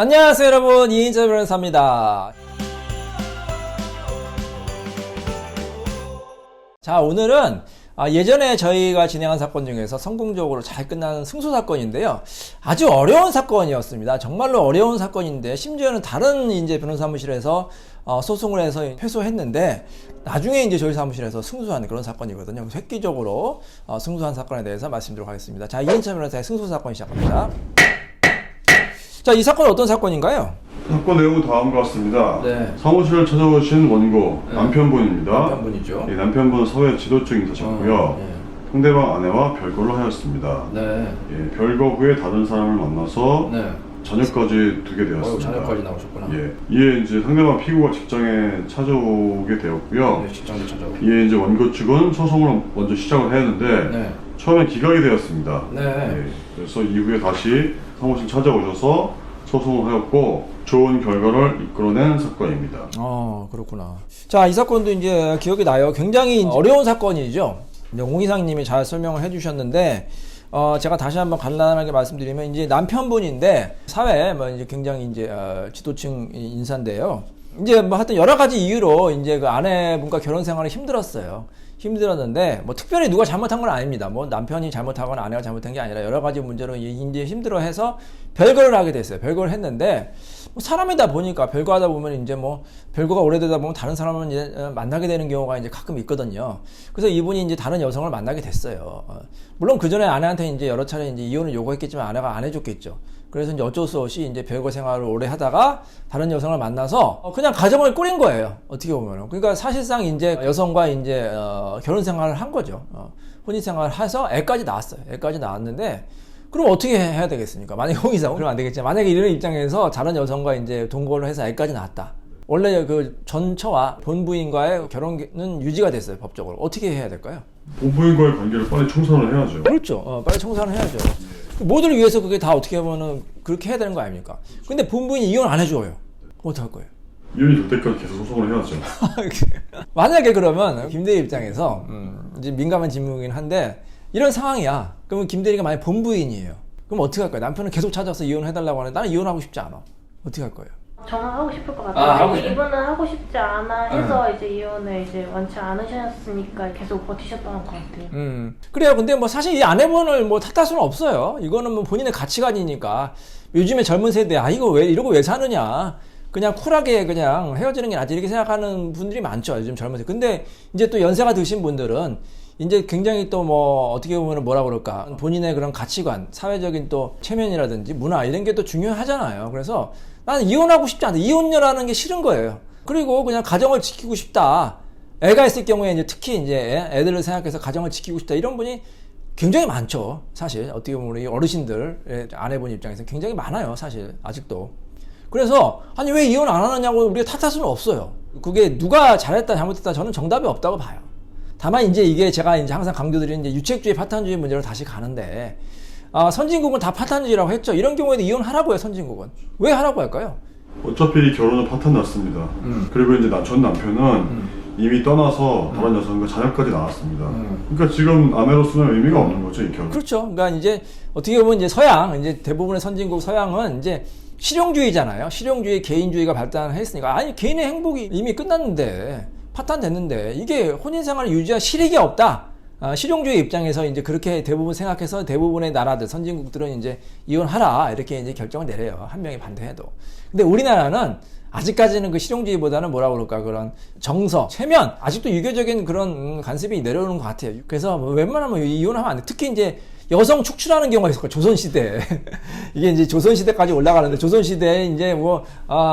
안녕하세요 여러분, 이인철 변호사입니다. 자, 오늘은 예전에 저희가 진행한 사건 중에서 성공적으로 잘 끝나는 승소 사건인데요. 아주 어려운 사건이었습니다. 정말로 어려운 사건인데, 심지어는 다른 이제 변호사 사무실에서 소송을 해서 패소했는데, 나중에 이제 저희 사무실에서 승소한 그런 사건이거든요. 획기적으로 승소한 사건에 대해서 말씀드리도록 하겠습니다. 자, 이인철 변호사의 승소 사건 시작합니다. 자, 이 사건은 어떤 사건인가요? 사건 내용은 다음과 같습니다. 네. 사무실을 찾아오신 원고 네. 남편분입니다. 남편분이죠. 예, 남편분은 사회 지도증 인사셨고요. 네. 상대방 아내와 별거를 하였습니다. 네. 예, 별거 후에 다른 사람을 만나서 네. 자녀까지 두게 되었습니다. 자녀까지 나오셨구나. 예, 이에 이제 상대방 피고가 직장에 찾아오게 되었고요. 네, 직장도 찾아오고. 이에 이제 원고 측은 소송을 먼저 시작을 했는데 네. 처음에 기각이 되었습니다. 네. 예, 그래서 이후에 다시 사무실 찾아오셔서 소송을 하였고 좋은 결과를 이끌어낸 사건입니다. 그렇구나. 자, 이 사건도 이제 기억이 나요. 굉장히 어려운 사건이죠. 홍이상님이 잘 설명을 해주셨는데, 제가 다시 한번 간단하게 말씀드리면, 이제 남편분인데, 사회에 이제 굉장히 이제, 지도층 인사인데요. 이제 하여튼 여러 가지 이유로 이제 그 아내분과 결혼 생활이 힘들었는데, 특별히 누가 잘못한 건 아닙니다. 남편이 잘못하거나 아내가 잘못한 게 아니라 여러 가지 문제로 이제 힘들어해서 별거를 하게 됐어요. 별거를 했는데, 사람이다 보니까 별거 하다 보면 이제 별거가 오래되다 보면 다른 사람을 이제 만나게 되는 경우가 이제 가끔 있거든요. 그래서 이분이 이제 다른 여성을 만나게 됐어요. 물론 그 전에 아내한테 이제 여러 차례 이제 이혼을 요구했겠지만 아내가 안 해줬겠죠. 그래서 이제 어쩔 수 없이 이제 별거 생활을 오래 하다가 다른 여성을 만나서 그냥 가정을 꾸린 거예요. 어떻게 보면은. 그러니까 사실상 이제 여성과 이제 결혼 생활을 한 거죠. 혼인 생활을 해서 애까지 낳았어요. 애까지 낳았는데, 그럼 어떻게 해야 되겠습니까? 만약에 홍이상, 그러면 안 되겠지만, 만약에 이런 입장에서 다른 여성과 이제 동거를 해서 애까지 낳았다. 원래 그 전처와 본부인과의 결혼은 유지가 됐어요, 법적으로. 어떻게 해야 될까요? 본부인과의 관계를 빨리 청산을 해야죠. 그렇죠. 빨리 청산을 해야죠. 모두를 위해서 그게 다 어떻게 보면은 그렇게 해야 되는 거 아닙니까? 근데 본부인이 이혼 안 해줘요. 그럼 어떡할 거예요? 이혼이 될 때까지 계속 소송을 해야죠. 만약에 그러면 김대리 입장에서 이제 민감한 질문이긴 한데, 이런 상황이야. 그러면 김대리가 만약 본부인이에요. 그럼 어떻게 할 거예요? 남편은 계속 찾아서 이혼해달라고 하는데 나는 이혼하고 싶지 않아. 어떻게 할 거예요? 저는 하고 싶을 것 같아요. 하고 싶- 이분은 하고 싶지 않아 해서 이제 이혼을 이제 원치 않으셨으니까 계속 버티셨던 것 같아요. 그래요. 근데 사실 이 아내분을 탓할 수는 없어요. 이거는 본인의 가치관이니까. 요즘에 젊은 세대, 이러고 왜 사느냐. 그냥 쿨하게 그냥 헤어지는 게 낫지, 이렇게 생각하는 분들이 많죠. 요즘 젊은 세대. 근데 이제 또 연세가 드신 분들은 이제 굉장히 또 어떻게 보면 뭐라 그럴까. 본인의 그런 가치관, 사회적인 또 체면이라든지 문화, 이런 게 또 중요하잖아요. 그래서 나는 이혼하고 싶지 않다. 이혼녀라는 게 싫은 거예요. 그리고 그냥 가정을 지키고 싶다. 애가 있을 경우에 이제 특히 이제 애들을 생각해서 가정을 지키고 싶다. 이런 분이 굉장히 많죠. 사실. 어떻게 보면 우리 어르신들, 아내분 입장에서 굉장히 많아요. 사실. 아직도. 그래서, 아니, 왜 이혼 안 하느냐고 우리가 탓할 수는 없어요. 그게 누가 잘했다, 잘못했다, 저는 정답이 없다고 봐요. 다만 이제 이게 제가 이제 항상 강조드리는 이제 유책주의, 파탄주의 문제로 다시 가는데, 선진국은 다 파탄주의라고 했죠. 이런 경우에도 이혼하라고요, 선진국은. 왜 하라고 할까요? 어차피 결혼은 파탄 났습니다. 그리고 이제 전 남편은 이미 떠나서 다른 여성과 자녀까지 낳았습니다. 그러니까 지금 아내로서는 의미가 없는 거죠, 이 결혼. 그렇죠. 그러니까 이제 어떻게 보면 이제 서양, 이제 대부분의 선진국 서양은 이제 실용주의잖아요. 실용주의, 개인주의가 발달했으니까. 아니, 개인의 행복이 이미 끝났는데, 파탄됐는데, 이게 혼인생활을 유지할 실익이 없다. 실용주의 입장에서 이제 그렇게 대부분 생각해서 대부분의 나라들, 선진국들은 이제 이혼하라. 이렇게 이제 결정을 내려요. 한 명이 반대해도. 근데 우리나라는 아직까지는 그 실용주의보다는 뭐라 그럴까, 그런 정서, 체면, 아직도 유교적인 그런 간섭이 내려오는 것 같아요. 그래서 웬만하면 이혼하면 안 돼. 특히 이제 여성 축출하는 경우가 있을 거예요. 조선시대에. 이게 이제 조선시대까지 올라가는데, 조선시대에 이제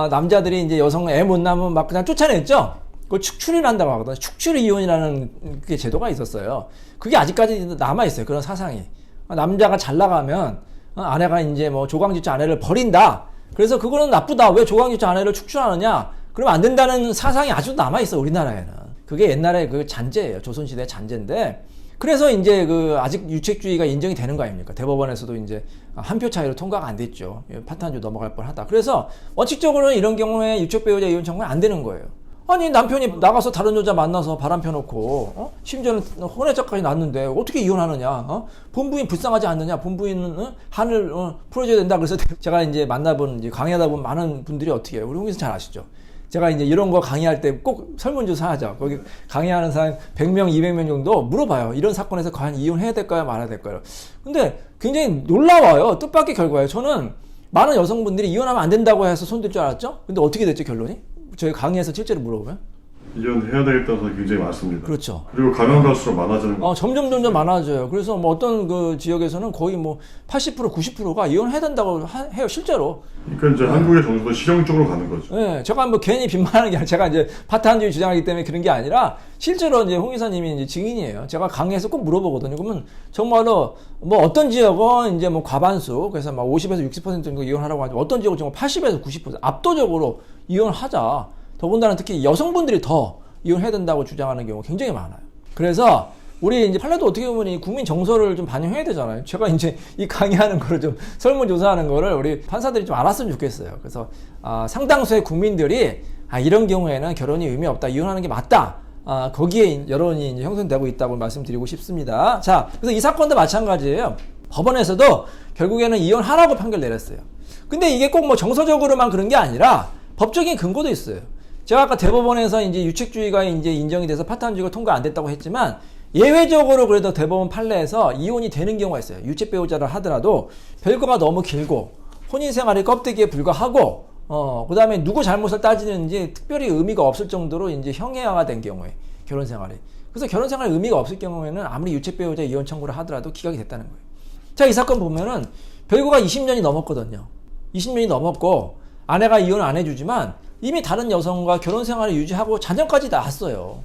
남자들이 이제 여성 애 못 낳으면 막 그냥 쫓아냈죠? 그걸 축출을 한다고 하거든요. 축출 이혼이라는 그 제도가 있었어요. 그게 아직까지 남아있어요. 그런 사상이. 남자가 잘 나가면, 아내가 이제 조강지처 아내를 버린다. 그래서 그거는 나쁘다. 왜 조강지처 아내를 축출하느냐? 그러면 안 된다는 사상이 아직도 남아있어, 우리나라에는. 그게 옛날에 그 잔재예요. 조선시대 잔재인데, 그래서 이제 아직 유책주의가 인정이 되는 거 아닙니까? 대법원에서도 이제 한 표 차이로 통과가 안 됐죠. 파탄주 넘어갈 뻔 하다. 그래서 원칙적으로는 이런 경우에 유책 배우자 이혼 청구는 안 되는 거예요. 아니 남편이 나가서 다른 여자 만나서 바람 펴놓고 심지어는 혼외자까지 났는데 어떻게 이혼하느냐? 본부인 불쌍하지 않느냐? 본부인은 한을 풀어줘야 된다. 그래서 제가 이제 만나본 이제 강의하다 보면 많은 분들이 어떻게 해요? 우리 홍 교수 잘 아시죠? 제가 이제 이런 거 강의할 때 꼭 설문조사 하죠. 거기 강의하는 사람 100명, 200명 정도 물어봐요. 이런 사건에서 과연 이혼해야 될까요? 말아야 될까요? 근데 굉장히 놀라워요. 뜻밖의 결과예요. 저는 많은 여성분들이 이혼하면 안 된다고 해서 손들 줄 알았죠? 근데 어떻게 됐죠, 결론이? 저희 강의에서 실제로 물어보면? 이혼해야 되겠다는 사람이 굉장히 많습니다. 그렇죠. 그리고 가면 갈수록 많아지는 거. 점점 많아져요. 그래서 뭐 어떤 그 지역에서는 거의 뭐 80%, 90%가 이혼해야 된다고 해요, 실제로. 그러니까 이제 한국의 정서도 실용적으로 가는 거죠. 네, 제가 뭐 괜히 빈말하는 게 아니라 제가 이제 파트너주의 주장하기 때문에 그런 게 아니라 실제로 이제 홍 이사님이 이제 증인이에요. 제가 강의에서 꼭 물어보거든요. 그러면 정말로 뭐 어떤 지역은 이제 뭐 과반수, 그래서 막 50에서 60% 정도 이혼하라고 하죠. 어떤 지역은 정말 80에서 90% 압도적으로 이혼하자. 더군다나 특히 여성분들이 더 이혼해야 된다고 주장하는 경우가 굉장히 많아요. 그래서 우리 이제 판례도 어떻게 보면 이 국민 정서를 좀 반영해야 되잖아요. 제가 이제 이 강의하는 거를 좀 설문조사하는 거를 우리 판사들이 좀 알았으면 좋겠어요. 그래서 상당수의 국민들이 이런 경우에는 결혼이 의미 없다, 이혼하는 게 맞다. 거기에 여론이 이제 형성되고 있다고 말씀드리고 싶습니다. 자, 그래서 이 사건도 마찬가지예요. 법원에서도 결국에는 이혼하라고 판결 내렸어요. 근데 이게 꼭 뭐 정서적으로만 그런 게 아니라 법적인 근거도 있어요. 제가 아까 대법원에서 이제 유책주의가 이제 인정이 돼서 파탄주의가 통과 안 됐다고 했지만 예외적으로 그래도 대법원 판례에서 이혼이 되는 경우가 있어요. 유책 배우자를 하더라도 별거가 너무 길고 혼인 생활이 껍데기에 불과하고 그 다음에 누구 잘못을 따지는지 특별히 의미가 없을 정도로 이제 형해화가 된 경우에 결혼 생활이. 그래서 결혼 생활에 의미가 없을 경우에는 아무리 유책 배우자 이혼 청구를 하더라도 기각이 됐다는 거예요. 자, 이 사건 보면은 별거가 20년이 넘었거든요. 20년이 넘었고 아내가 이혼을 안 해주지만 이미 다른 여성과 결혼 생활을 유지하고 자녀까지 낳았어요.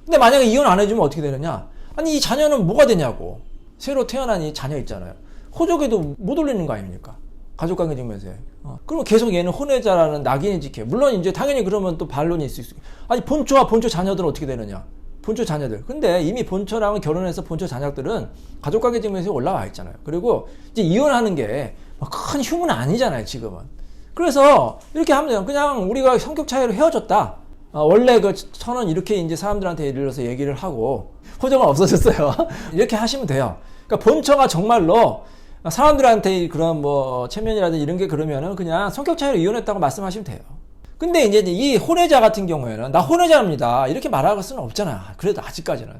근데 만약에 이혼 안 해주면 어떻게 되느냐? 아니 이 자녀는 뭐가 되냐고. 새로 태어난 이 자녀 있잖아요. 호적에도 못 올리는 거 아닙니까? 가족관계 증명서에. 그러면 계속 얘는 혼외자라는 낙인이 찍혀요. 물론 이제 당연히 그러면 또 반론이 있을 수 있어요. 아니 본초와 본초 자녀들은 어떻게 되느냐? 본초 자녀들. 근데 이미 본초랑은 결혼해서 본초 자녀들은 가족관계 증명서에 올라와 있잖아요. 그리고 이제 이혼하는 게 큰 흉은 아니잖아요, 지금은. 그래서 이렇게 하면 돼요. 그냥 우리가 성격 차이로 헤어졌다. 원래 그 천은 이렇게 이제 사람들한테 예를 들어서 얘기를 하고 호적은 없어졌어요. 이렇게 하시면 돼요. 그러니까 본처가 정말로 사람들한테 그런 뭐 체면이라든지 이런 게 그러면은 그냥 성격 차이로 이혼했다고 말씀하시면 돼요. 근데 이제 이 혼외자 같은 경우에는 나 혼외자입니다. 이렇게 말할 수는 없잖아. 그래도 아직까지는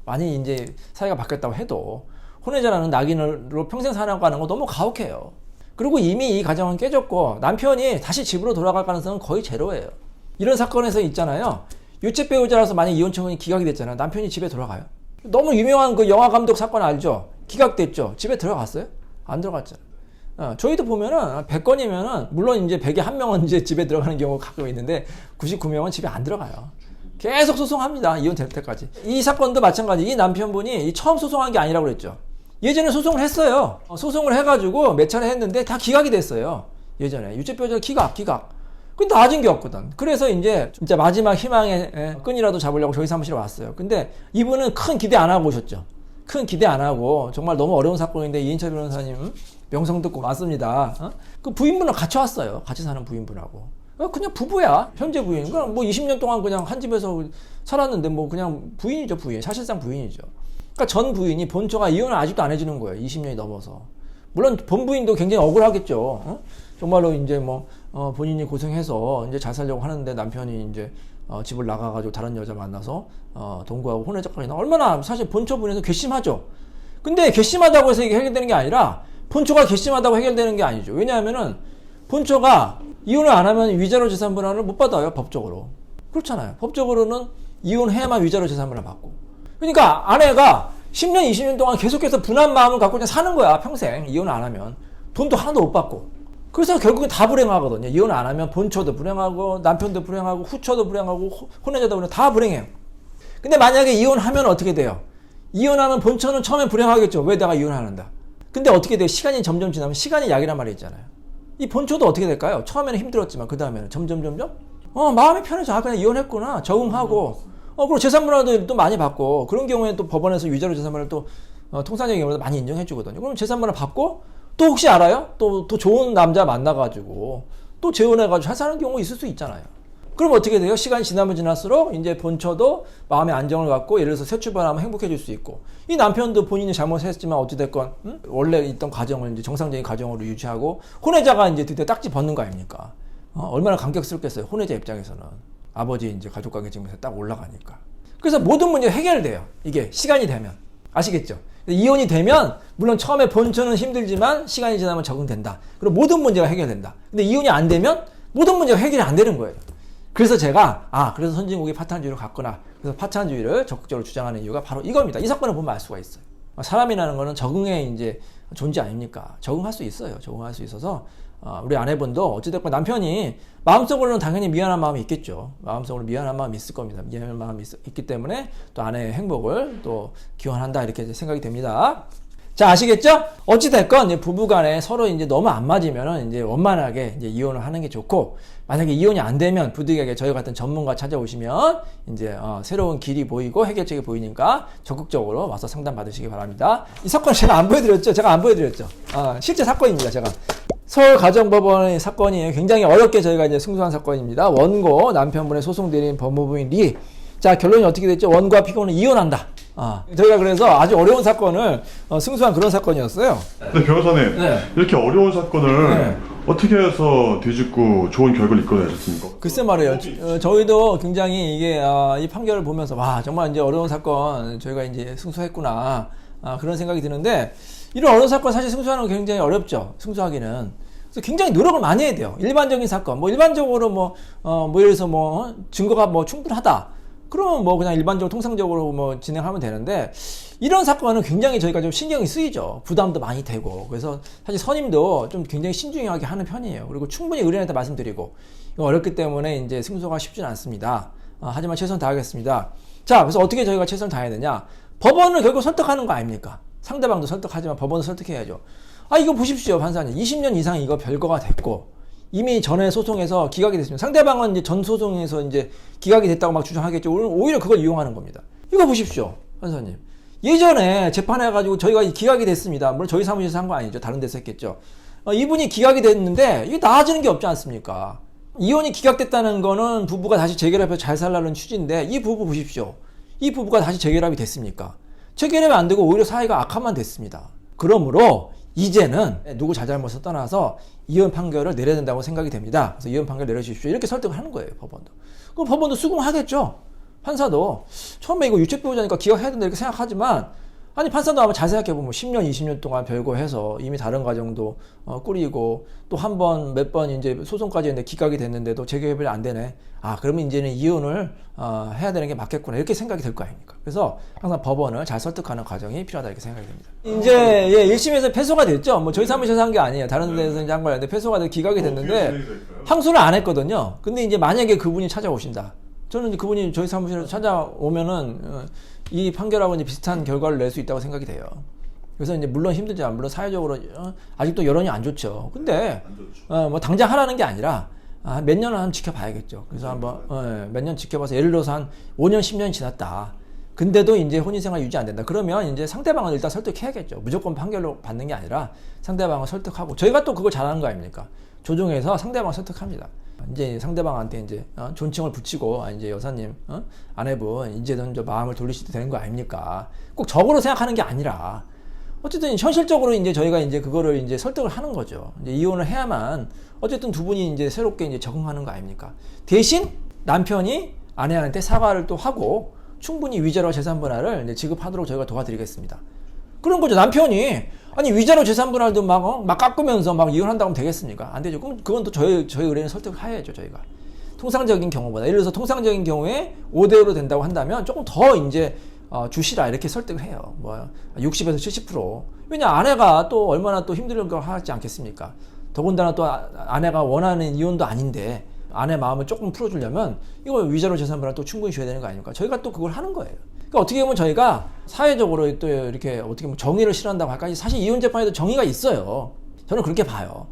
많이 이제 사회가 바뀌었다고 해도 혼외자라는 낙인으로 평생 살아가는 거 너무 가혹해요. 그리고 이미 이 가정은 깨졌고 남편이 다시 집으로 돌아갈 가능성은 거의 제로예요. 이런 사건에서 있잖아요. 유책 배우자라서 만약 이혼 청구이 기각이 됐잖아요. 남편이 집에 돌아가요. 너무 유명한 그 영화 감독 사건 알죠? 기각됐죠? 집에 들어갔어요? 안 들어갔잖아요. 저희도 보면은 100건이면은 물론 이제 100에 1명은 이제 집에 들어가는 경우가 가끔 있는데 99명은 집에 안 들어가요. 계속 소송합니다. 이혼될 때까지. 이 사건도 마찬가지. 이 남편분이 처음 소송한 게 아니라고 그랬죠. 예전에 소송을 했어요. 소송을 해가지고 몇 차례 했는데 다 기각이 됐어요. 예전에. 유책배우자 기각. 근데 나아진 게 없거든. 그래서 이제 진짜 마지막 희망의 끈이라도 잡으려고 저희 사무실에 왔어요. 근데 이분은 큰 기대 안 하고 오셨죠. 큰 기대 안 하고 정말 너무 어려운 사건인데 이인철 변호사님 명성 듣고 왔습니다. 그 부인분을 같이 왔어요. 같이 사는 부인분하고. 그냥 부부야. 현재 부인. 그냥 뭐 20년 동안 그냥 한 집에서 살았는데 뭐 그냥 부인이죠, 부인. 사실상 부인이죠. 그러니까 전 부인이 본처가 이혼을 아직도 안 해주는 거예요. 20년이 넘어서. 물론 본 부인도 굉장히 억울하겠죠. 정말로 이제 뭐 본인이 고생해서 이제 잘 살려고 하는데 남편이 이제 집을 나가가지고 다른 여자 만나서 동거하고 혼외자까지 나 얼마나 사실 본처 부인에서 괘씸하죠. 근데 괘씸하다고 해서 이게 해결되는 게 아니라 본처가 괘씸하다고 해결되는 게 아니죠. 왜냐하면은 본처가 이혼을 안 하면 위자료 재산분할을 못 받아요, 법적으로. 그렇잖아요. 법적으로는 이혼해야만 위자료 재산분할 받고. 그러니까 아내가 10년, 20년 동안 계속해서 분한 마음을 갖고 그냥 사는 거야, 평생. 이혼 안 하면. 돈도 하나도 못 받고. 그래서 결국엔 다 불행하거든요. 이혼 안 하면 본처도 불행하고, 남편도 불행하고, 후처도 불행하고, 혼외자도 불행하고, 다 불행해요. 근데 만약에 이혼하면 어떻게 돼요? 이혼하면 본처는 처음엔 불행하겠죠. 왜 내가 이혼하는다. 근데 어떻게 돼요? 시간이 점점 지나면 시간이 약이란 말이 있잖아요. 이 본처도 어떻게 될까요? 처음에는 힘들었지만 그 다음에는 점점 마음이 편해져. 그냥 이혼했구나. 적응하고 그리고 재산분할도 또 많이 받고 그런 경우에 또 법원에서 위자료 재산분할 또 통상적인 경우도 많이 인정해 주거든요. 그럼 재산분할 받고 또 혹시 알아요? 또 좋은 남자 만나가지고 또 재혼해가지고 잘 사는 경우 있을 수 있잖아요. 그럼 어떻게 돼요? 시간이 지나면 지날수록 이제 본처도 마음의 안정을 갖고 예를 들어서 새 출발하면 행복해질 수 있고 이 남편도 본인이 잘못했지만 어찌됐건 원래 있던 가정을 이제 정상적인 가정으로 유지하고 혼외자가 이제 드디어 딱지 벗는 거 아닙니까? 얼마나 감격스럽겠어요. 혼외자 입장에서는 아버지 이제 가족관계 증명서 딱 올라가니까. 그래서 모든 문제 해결돼요. 이게 시간이 되면 아시겠죠? 이혼이 되면 물론 처음에 본처는 힘들지만 시간이 지나면 적응된다. 그리고 모든 문제가 해결된다. 근데 이혼이 안 되면 모든 문제가 해결이 안 되는 거예요. 그래서 제가 그래서 선진국이 파탄주의로 갔구나. 그래서 파탄주의를 적극적으로 주장하는 이유가 바로 이겁니다. 이 사건을 보면 알 수가 있어요. 사람이라는 거는 적응의 이제 존재 아닙니까? 적응할 수 있어요. 적응할 수 있어서 우리 아내분도 어찌됐건 남편이 마음속으로는 당연히 미안한 마음이 있겠죠. 마음속으로 미안한 마음이 있을 겁니다. 미안한 마음이 있기 때문에 또 아내의 행복을 또 기원한다 이렇게 생각이 됩니다. 자, 아시겠죠? 어찌됐건 부부간에 서로 이제 너무 안 맞으면은 이제 원만하게 이제 이혼을 하는 게 좋고, 만약에 이혼이 안 되면 부득이하게 저희 같은 전문가 찾아오시면 이제 새로운 길이 보이고 해결책이 보이니까 적극적으로 와서 상담 받으시기 바랍니다. 이 사건 제가 안 보여드렸죠? 제가 안 보여드렸죠? 실제 사건입니다. 제가 서울가정법원의 사건이 굉장히 어렵게 저희가 이제 승소한 사건입니다. 원고 남편분의 소송 대리인 법무부인 리. 자, 결론이 어떻게 됐죠? 원고와 피고는 이혼한다. 저희가 그래서 아주 어려운 사건을 승소한 그런 사건이었어요. 근데 변호사님, 네. 이렇게 어려운 사건을 네. 어떻게 해서 뒤집고 좋은 결과를 이끌어내셨습니까? 글쎄 말이에요. 저희도 굉장히 이게 이 판결을 보면서 와 정말 이제 어려운 사건 저희가 이제 승소했구나 그런 생각이 드는데, 이런 어려운 사건 사실 승소하는 건 굉장히 어렵죠. 승소하기는. 그래서 굉장히 노력을 많이 해야 돼요. 일반적인 사건, 일반적으로 예를 들어서 증거가 충분하다. 그러면 그냥 일반적으로 통상적으로 진행하면 되는데, 이런 사건은 굉장히 저희가 좀 신경이 쓰이죠. 부담도 많이 되고. 그래서 사실 선임도 좀 굉장히 신중하게 하는 편이에요. 그리고 충분히 의뢰인한테 말씀드리고, 이거 어렵기 때문에 이제 승소가 쉽지는 않습니다. 하지만 최선을 다하겠습니다. 자, 그래서 어떻게 저희가 최선을 다해야 되냐? 법원을 결국 설득하는 거 아닙니까? 상대방도 설득하지만 법원을 설득해야죠. 이거 보십시오, 판사님. 20년 이상 이거 별거가 됐고, 이미 전에 소송에서 기각이 됐습니다. 상대방은 이제 전 소송에서 이제 기각이 됐다고 막 주장하겠죠. 오히려 그걸 이용하는 겁니다. 이거 보십시오, 판사님. 예전에 재판해가지고 저희가 기각이 됐습니다. 물론 저희 사무실에서 한 거 아니죠. 다른 데서 했겠죠. 이분이 기각이 됐는데 이게 나아지는 게 없지 않습니까? 이혼이 기각됐다는 거는 부부가 다시 재결합해서 잘 살라는 취지인데, 이 부부 보십시오. 이 부부가 다시 재결합이 됐습니까? 재결합이 안 되고 오히려 사이가 악화만 됐습니다. 그러므로 이제는 누구 잘잘못을 떠나서 이혼 판결을 내려야 된다고 생각이 됩니다. 그래서 이혼 판결 내려주십시오. 이렇게 설득을 하는 거예요, 법원도. 그럼 법원도 수긍하겠죠. 판사도 처음에 이거 유책배우자니까 기각해야 된다 이렇게 생각하지만, 아니 판사도 아마 잘 생각해보면 10년, 20년 동안 별거해서 이미 다른 가정도 꾸리고 또 한 번, 몇 번 이제 소송까지 했는데 기각이 됐는데도 재결합이 안 되네. 그러면 이제는 이혼을 해야 되는 게 맞겠구나 이렇게 생각이 들 거 아닙니까? 그래서 항상 법원을 잘 설득하는 과정이 필요하다 이렇게 생각이 됩니다. 이제 1심에서 패소가 됐죠. 저희 사무실에서 한 게 아니에요. 다른 데서 이제 한 거였는데 패소가 돼서 기각이 됐는데 항소를 안 했거든요. 근데 이제 만약에 그분이 찾아오신다. 저는 그분이 저희 사무실에서 찾아오면은 이 판결하고 이제 비슷한 결과를 낼 수 있다고 생각이 돼요. 그래서 이제 물론 힘들지만, 물론 사회적으로 아직도 여론이 안 좋죠. 근데 당장 하라는 게 아니라 몇 년을 한번 지켜봐야겠죠. 그래서 한번 몇 년 지켜봐서, 예를 들어서 한 5년, 10년이 지났다. 근데도 이제 혼인생활 유지 안 된다. 그러면 이제 상대방을 일단 설득해야겠죠. 무조건 판결로 받는 게 아니라 상대방을 설득하고, 저희가 또 그걸 잘하는 거 아닙니까? 조정해서 상대방을 설득합니다. 이제 상대방한테 이제 존칭을 붙이고, 이제 여사님, 아내분 이제는 마음을 돌리셔도 되는 거 아닙니까? 꼭 적으로 생각하는 게 아니라 어쨌든 현실적으로 이제 저희가 이제 그거를 이제 설득을 하는 거죠. 이제 이혼을 해야만 어쨌든 두 분이 이제 새롭게 이제 적응하는 거 아닙니까? 대신 남편이 아내한테 사과를 또 하고 충분히 위자료 재산 분할을 이제 지급하도록 저희가 도와드리겠습니다. 그런 거죠. 남편이 위자료 재산 분할도 막 깎으면서 막 이혼한다고 하면 되겠습니까? 안 되죠. 그럼 그건 또 저희 의뢰인 설득을 해야죠, 저희가. 통상적인 경우보다. 예를 들어서 통상적인 경우에 5대5로 된다고 한다면 조금 더 이제 주시라 이렇게 설득을 해요. 60에서 70%. 왜냐, 아내가 또 얼마나 또 힘든 걸 하지 않겠습니까? 더군다나 또 아내가 원하는 이혼도 아닌데 아내 마음을 조금 풀어주려면 이거 위자료 재산 분할 또 충분히 줘야 되는 거 아닙니까? 저희가 또 그걸 하는 거예요. 그러니까 어떻게 보면 저희가 사회적으로 또 이렇게 어떻게 보면 정의를 실현한다고 할까? 사실 이혼 재판에도 정의가 있어요. 저는 그렇게 봐요.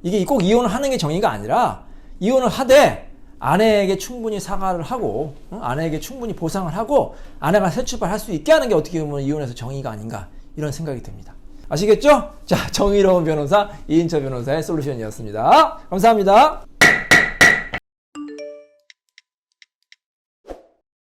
이게 꼭 이혼을 하는 게 정의가 아니라, 이혼을 하되 아내에게 충분히 사과를 하고 아내에게 충분히 보상을 하고 아내가 새 출발할 수 있게 하는 게 어떻게 보면 이혼에서 정의가 아닌가 이런 생각이 듭니다. 아시겠죠? 자, 정의로운 변호사 이인철 변호사의 솔루션이었습니다. 감사합니다.